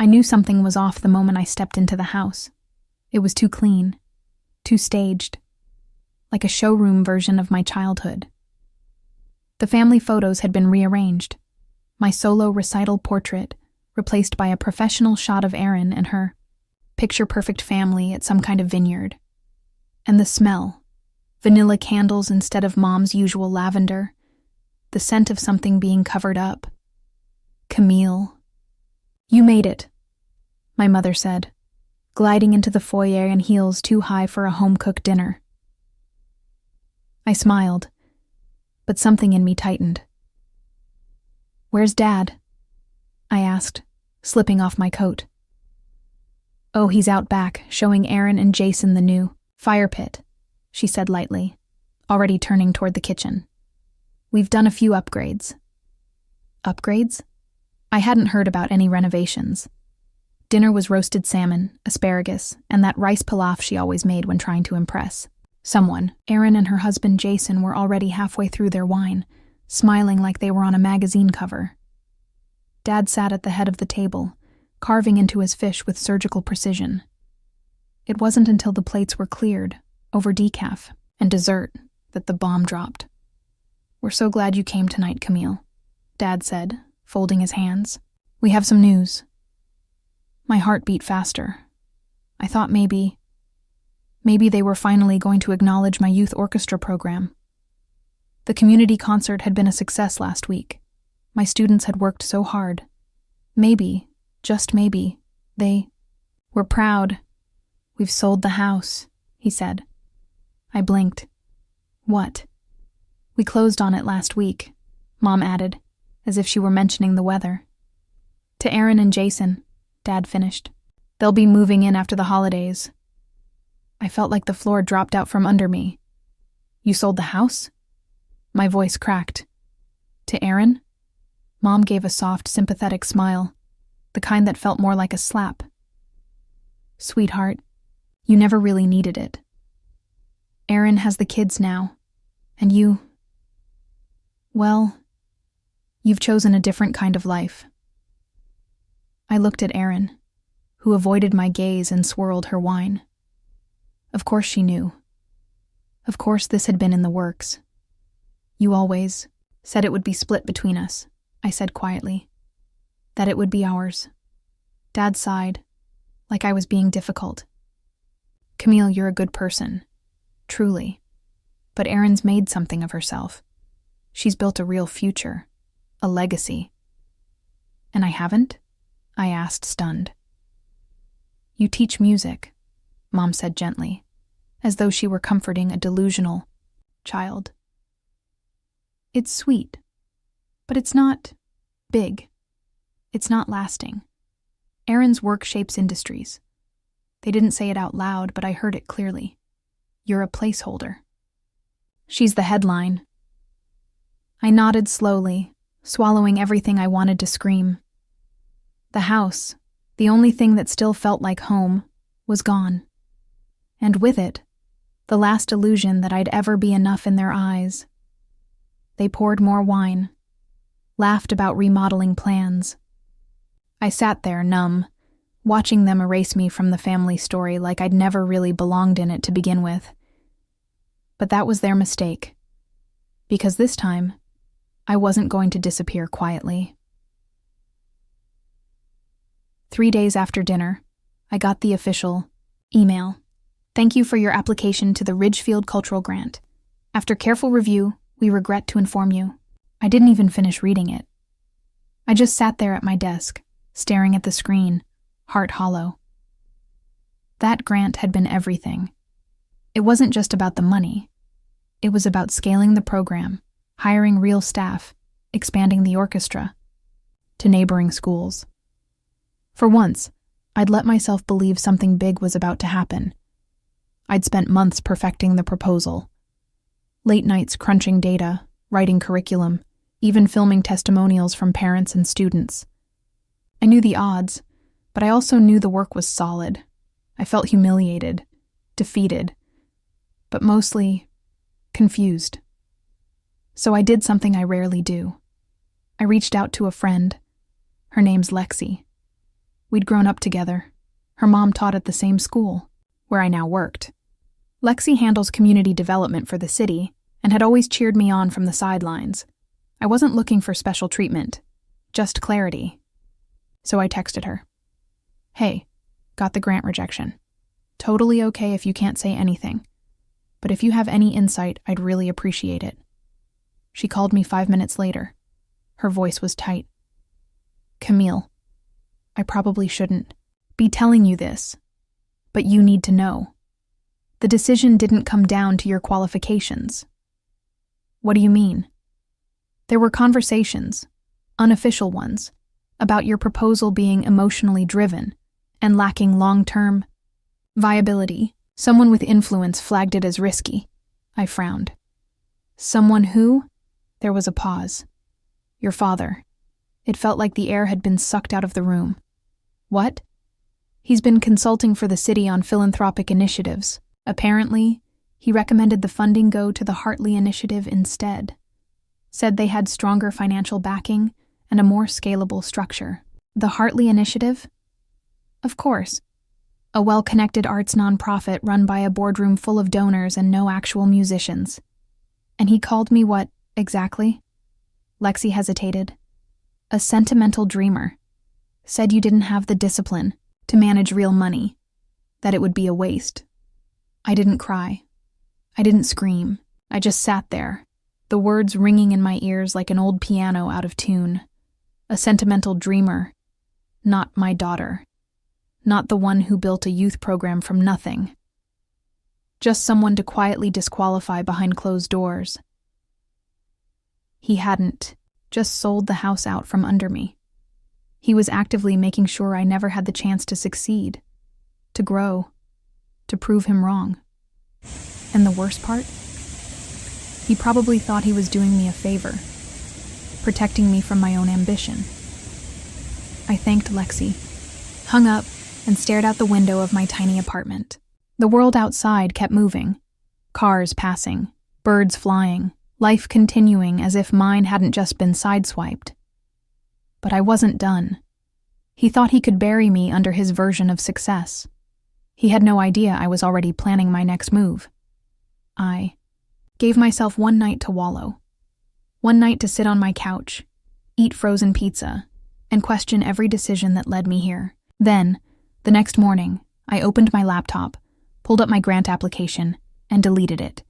I knew something was off the moment I stepped into the house. It was too clean, too staged, like a showroom version of my childhood. The family photos had been rearranged, my solo recital portrait replaced by a professional shot of Erin and her picture-perfect family at some kind of vineyard. And the smell, vanilla candles instead of Mom's usual lavender, the scent of something being covered up. Camille. "You made it," my mother said, gliding into the foyer in heels too high for a home-cooked dinner. I smiled, but something in me tightened. "Where's Dad?" I asked, slipping off my coat. "Oh, he's out back, showing Erin and Jason the new fire pit," she said lightly, already turning toward the kitchen. "We've done a few upgrades." Upgrades? I hadn't heard about any renovations. Dinner was roasted salmon, asparagus, and that rice pilaf she always made when trying to impress someone. Erin and her husband Jason were already halfway through their wine, smiling like they were on a magazine cover. Dad sat at the head of the table, carving into his fish with surgical precision. It wasn't until the plates were cleared, over decaf and dessert, that the bomb dropped. "We're so glad you came tonight, Camille," Dad said, folding his hands. "We have some news." My heart beat faster. I thought maybe they were finally going to acknowledge my youth orchestra program. The community concert had been a success last week. My students had worked so hard. Maybe, just maybe, they were proud. "We've sold the house," he said. I blinked. "What?" "We closed on it last week," Mom added, as if she were mentioning the weather. "To Erin and Jason," Dad finished. "They'll be moving in after the holidays." I felt like the floor dropped out from under me. "You sold the house?" My voice cracked. "To Erin?" Mom gave a soft, sympathetic smile, the kind that felt more like a slap. "Sweetheart, you never really needed it. Erin has the kids now, and well, you've chosen a different kind of life." I looked at Erin, who avoided my gaze and swirled her wine. Of course she knew. Of course this had been in the works. "You always said it would be split between us," I said quietly. "That it would be ours." Dad sighed, like I was being difficult. "Camille, you're a good person. Truly. But Erin's made something of herself. She's built a real future. A legacy." "And I haven't?" I asked, stunned. "You teach music," Mom said gently, as though she were comforting a delusional child. "It's sweet, but it's not big. It's not lasting. Erin's work shapes industries. They didn't say it out loud, but I heard it clearly. You're a placeholder. She's the headline." I nodded slowly, swallowing everything I wanted to scream. The house, the only thing that still felt like home, was gone. And with it, the last illusion that I'd ever be enough in their eyes. They poured more wine, laughed about remodeling plans. I sat there, numb, watching them erase me from the family story like I'd never really belonged in it to begin with. But that was their mistake, because this time, I wasn't going to disappear quietly. 3 days after dinner, I got the official email. "Thank you for your application to the Ridgefield Cultural Grant. After careful review, we regret to inform you." I didn't even finish reading it. I just sat there at my desk, staring at the screen, heart hollow. That grant had been everything. It wasn't just about the money. It was about scaling the program, hiring real staff, expanding the orchestra, to neighboring schools. For once, I'd let myself believe something big was about to happen. I'd spent months perfecting the proposal. Late nights crunching data, writing curriculum, even filming testimonials from parents and students. I knew the odds, but I also knew the work was solid. I felt humiliated, defeated, but mostly confused. So I did something I rarely do. I reached out to a friend. Her name's Lexi. We'd grown up together. Her mom taught at the same school, where I now worked. Lexi handles community development for the city and had always cheered me on from the sidelines. I wasn't looking for special treatment, just clarity. So I texted her. Hey, got the grant rejection. Totally okay if you can't say anything, but if you have any insight, I'd really appreciate it. She called me 5 minutes later. Her voice was tight. Camille, I probably shouldn't be telling you this, but you need to know. The decision didn't come down to your qualifications. What do you mean? There were conversations, unofficial ones, about your proposal being emotionally driven and lacking long-term viability. Someone with influence flagged it as risky. I frowned. Someone who? There was a pause. Your father. It felt like the air had been sucked out of the room. What? He's been consulting for the city on philanthropic initiatives. Apparently, he recommended the funding go to the Hartley Initiative instead. Said they had stronger financial backing and a more scalable structure. The Hartley Initiative? Of course. A well-connected arts nonprofit run by a boardroom full of donors and no actual musicians. And he called me what, exactly? Lexi hesitated. A sentimental dreamer. Said you didn't have the discipline to manage real money, that it would be a waste. I didn't cry. I didn't scream. I just sat there, the words ringing in my ears like an old piano out of tune. A sentimental dreamer. Not my daughter. Not the one who built a youth program from nothing. Just someone to quietly disqualify behind closed doors. He hadn't just sold the house out from under me. He was actively making sure I never had the chance to succeed, to grow, to prove him wrong. And the worst part? He probably thought he was doing me a favor, protecting me from my own ambition. I thanked Lexi, hung up, and stared out the window of my tiny apartment. The world outside kept moving. Cars passing, birds flying, life continuing as if mine hadn't just been sideswiped. But I wasn't done. He thought he could bury me under his version of success. He had no idea I was already planning my next move. I gave myself one night to wallow. One night to sit on my couch, eat frozen pizza, and question every decision that led me here. Then, the next morning, I opened my laptop, pulled up my grant application, and deleted it.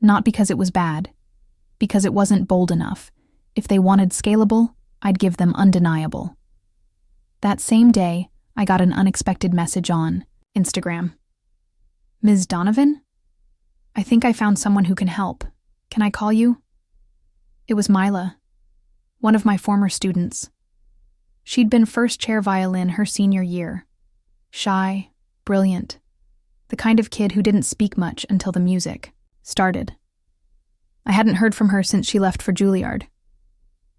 Not because it was bad, because it wasn't bold enough. If they wanted scalable, I'd give them undeniable. That same day, I got an unexpected message on Instagram. Ms. Donovan? I think I found someone who can help. Can I call you? It was Mila, one of my former students. She'd been first chair violin her senior year. Shy, brilliant, the kind of kid who didn't speak much until the music started. I hadn't heard from her since she left for Juilliard.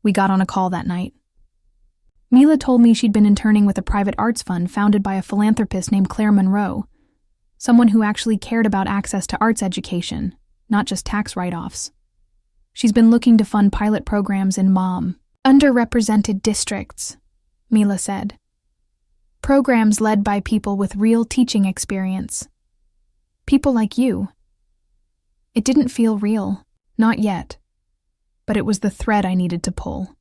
We got on a call that night. Mila told me she'd been interning with a private arts fund founded by a philanthropist named Claire Monroe, someone who actually cared about access to arts education, not just tax write-offs. She's been looking to fund pilot programs in underrepresented districts, Mila said. Programs led by people with real teaching experience. People like you. It didn't feel real, not yet, but it was the thread I needed to pull.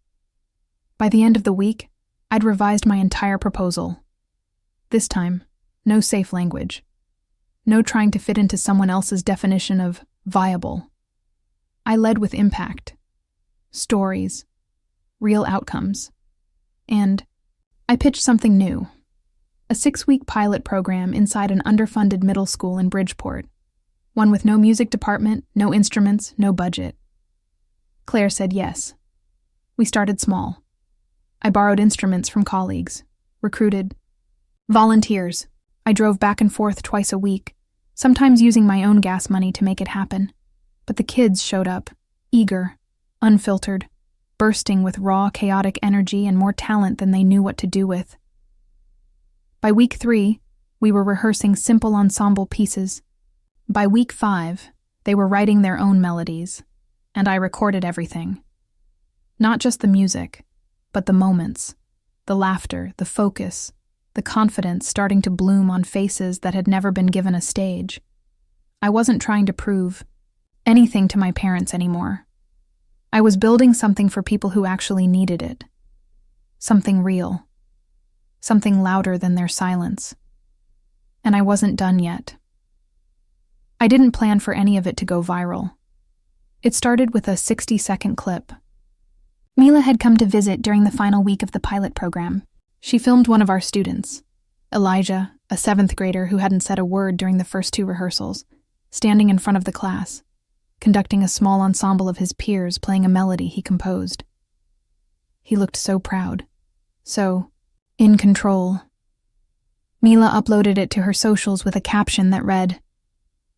By the end of the week, I'd revised my entire proposal. This time, no safe language. No trying to fit into someone else's definition of viable. I led with impact, stories, real outcomes. And I pitched something new. A 6-week pilot program inside an underfunded middle school in Bridgeport. One with no music department, no instruments, no budget. Claire said yes. We started small. I borrowed instruments from colleagues, recruited volunteers. I drove back and forth twice a week, sometimes using my own gas money to make it happen. But the kids showed up, eager, unfiltered, bursting with raw, chaotic energy and more talent than they knew what to do with. By week 3, we were rehearsing simple ensemble pieces. By week 5, they were writing their own melodies, and I recorded everything. Not just the music, but the moments, the laughter, the focus, the confidence starting to bloom on faces that had never been given a stage. I wasn't trying to prove anything to my parents anymore. I was building something for people who actually needed it. Something real. Something louder than their silence. And I wasn't done yet. I didn't plan for any of it to go viral. It started with a 60-second clip. Mila had come to visit during the final week of the pilot program. She filmed one of our students, Elijah, a 7th grader who hadn't said a word during the first 2 rehearsals, standing in front of the class, conducting a small ensemble of his peers playing a melody he composed. He looked so proud, so in control. Mila uploaded it to her socials with a caption that read,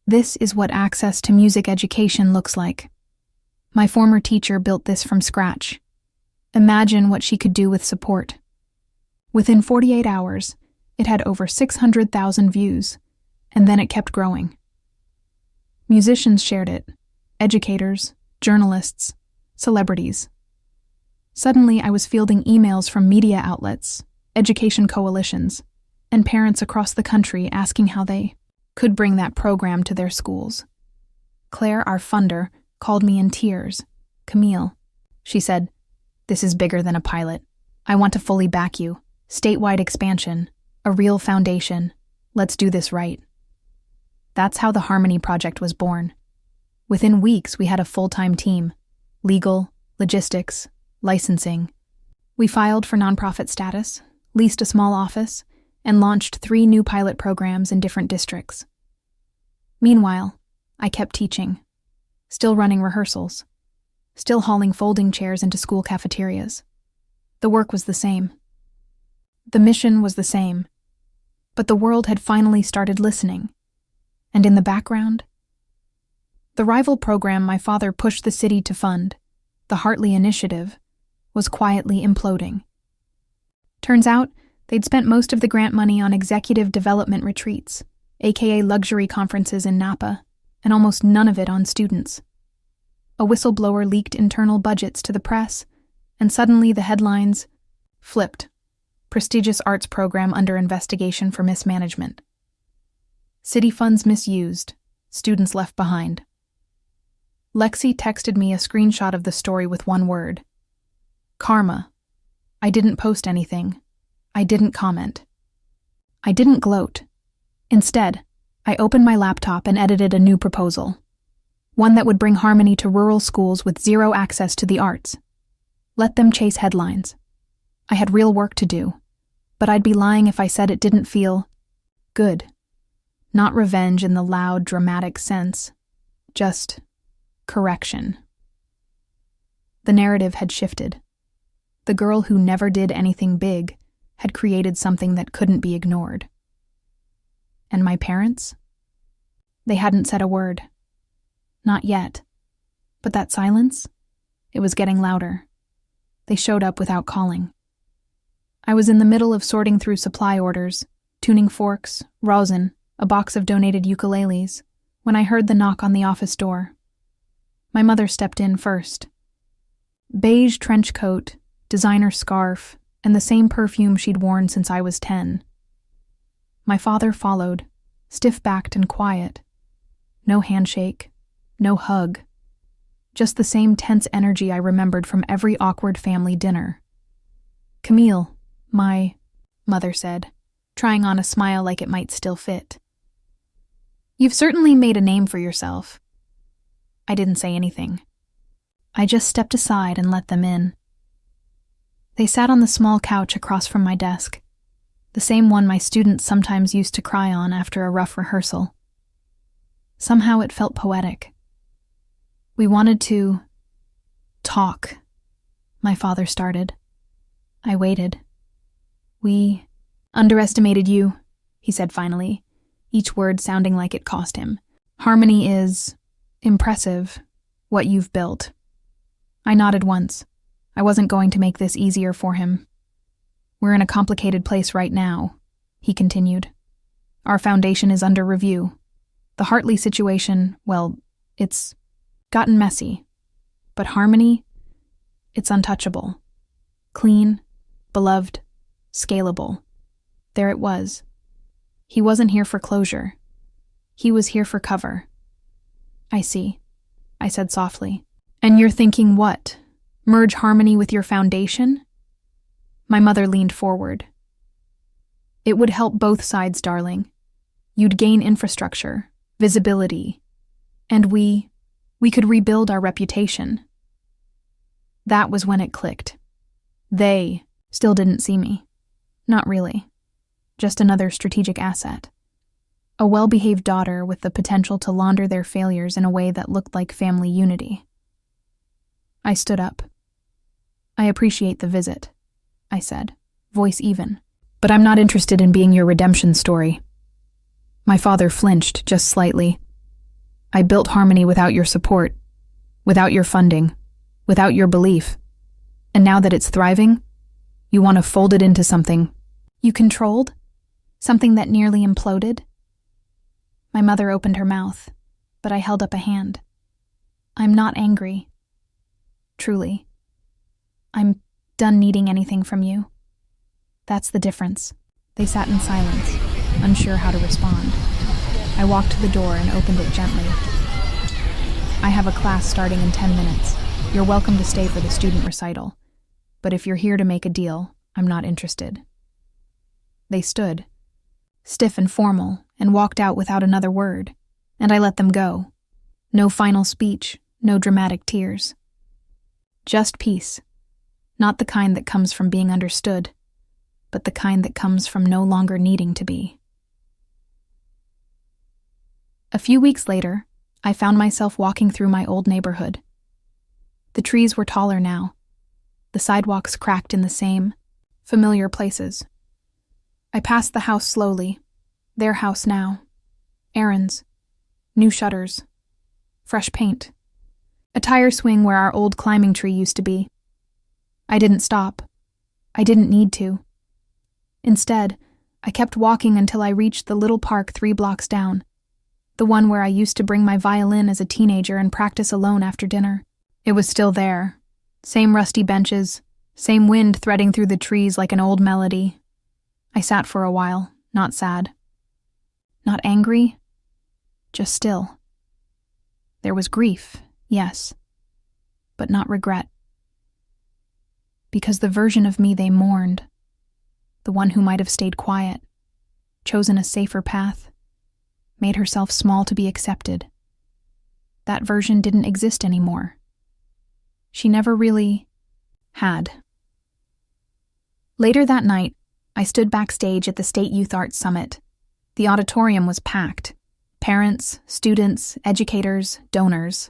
"This is what access to music education looks like. My former teacher built this from scratch. Imagine what she could do with support." Within 48 hours, it had over 600,000 views, and then it kept growing. Musicians shared it, educators, journalists, celebrities. Suddenly, I was fielding emails from media outlets, education coalitions, and parents across the country asking how they could bring that program to their schools. Claire, our funder, called me in tears. "Camille," she said, "this is bigger than a pilot. I want to fully back you. Statewide expansion, a real foundation. Let's do this right." That's how the Harmony Project was born. Within weeks, we had a full-time team. Legal, logistics, licensing. We filed for nonprofit status, leased a small office, and launched 3 new pilot programs in different districts. Meanwhile, I kept teaching, still running rehearsals, still hauling folding chairs into school cafeterias. The work was the same. The mission was the same. But the world had finally started listening. And in the background, the rival program my father pushed the city to fund, the Hartley Initiative, was quietly imploding. Turns out, they'd spent most of the grant money on executive development retreats, aka luxury conferences in Napa, and almost none of it on students. A whistleblower leaked internal budgets to the press, and suddenly the headlines flipped. Prestigious arts program under investigation for mismanagement. City funds misused, students left behind. Lexi texted me a screenshot of the story with one word. Karma. I didn't post anything. I didn't comment. I didn't gloat. Instead, I opened my laptop and edited a new proposal. One that would bring Harmony to rural schools with zero access to the arts. Let them chase headlines. I had real work to do, but I'd be lying if I said it didn't feel good. Not revenge in the loud, dramatic sense, just correction. The narrative had shifted. The girl who never did anything big had created something that couldn't be ignored. And my parents? They hadn't said a word. Not yet. But that silence? It was getting louder. They showed up without calling. I was in the middle of sorting through supply orders, tuning forks, rosin, a box of donated ukuleles, when I heard the knock on the office door. My mother stepped in first. Beige trench coat, designer scarf, and the same perfume she'd worn since I was 10. My father followed, stiff-backed and quiet. No handshake, no hug. Just the same tense energy I remembered from every awkward family dinner. "Camille," my mother said, trying on a smile like it might still fit. "You've certainly made a name for yourself." I didn't say anything. I just stepped aside and let them in. They sat on the small couch across from my desk, the same one my students sometimes used to cry on after a rough rehearsal. Somehow it felt poetic. "We wanted to talk," my father started. I waited. "We underestimated you," he said finally, each word sounding like it cost him. "Harmony is impressive, what you've built." I nodded once. I wasn't going to make this easier for him. "We're in a complicated place right now," he continued. "Our foundation is under review. The Hartley situation, well, it's gotten messy. But Harmony, it's untouchable. Clean, beloved, scalable. There it was. He wasn't here for closure. He was here for cover. I see, I said softly. And you're thinking what? Merge harmony with your foundation? My mother leaned forward. It would help both sides, darling. You'd gain infrastructure, visibility, and we could rebuild our reputation. That was when it clicked. They still didn't see me. Not really. Just another strategic asset. A well-behaved daughter with the potential to launder their failures in a way that looked like family unity. I stood up. I appreciate the visit, I said, voice even. But I'm not interested in being your redemption story. My father flinched just slightly. I built harmony without your support, without your funding, without your belief. And now that it's thriving, you want to fold it into something you controlled? Something that nearly imploded? My mother opened her mouth, but I held up a hand. I'm not angry. Truly. I'm done needing anything from you. That's the difference. They sat in silence, unsure how to respond. I walked to the door and opened it gently. I have a class starting in 10 minutes. You're welcome to stay for the student recital. But if you're here to make a deal, I'm not interested. They stood, stiff and formal, and walked out without another word, and I let them go. No final speech, no dramatic tears. Just peace. Not the kind that comes from being understood, but the kind that comes from no longer needing to be. A few weeks later, I found myself walking through my old neighborhood. The trees were taller now. The sidewalks cracked in the same, familiar places. I passed the house slowly. Their house now. Errands. New shutters. Fresh paint. A tire swing where our old climbing tree used to be. I didn't stop. I didn't need to. Instead, I kept walking until I reached the little park 3 blocks down, the one where I used to bring my violin as a teenager and practice alone after dinner. It was still there. Same rusty benches, same wind threading through the trees like an old melody. I sat for a while, not sad. Not angry, just still. There was grief, yes, but not regret. Because the version of me they mourned, the one who might have stayed quiet, chosen a safer path, made herself small to be accepted, that version didn't exist anymore. She never really had. Later that night, I stood backstage at the State Youth Arts Summit. The auditorium was packed. Parents, students, educators, donors.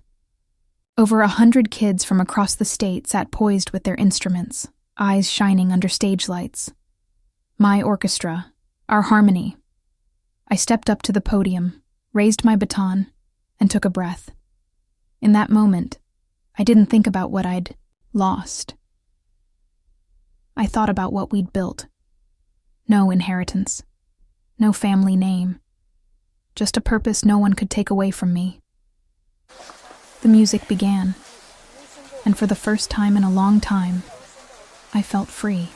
Over 100 kids from across the state sat poised with their instruments, eyes shining under stage lights. My orchestra, our harmony. I stepped up to the podium, raised my baton, and took a breath. In that moment, I didn't think about what I'd lost. I thought about what we'd built. No inheritance. No family name. Just a purpose no one could take away from me. The music began, and for the first time in a long time, I felt free.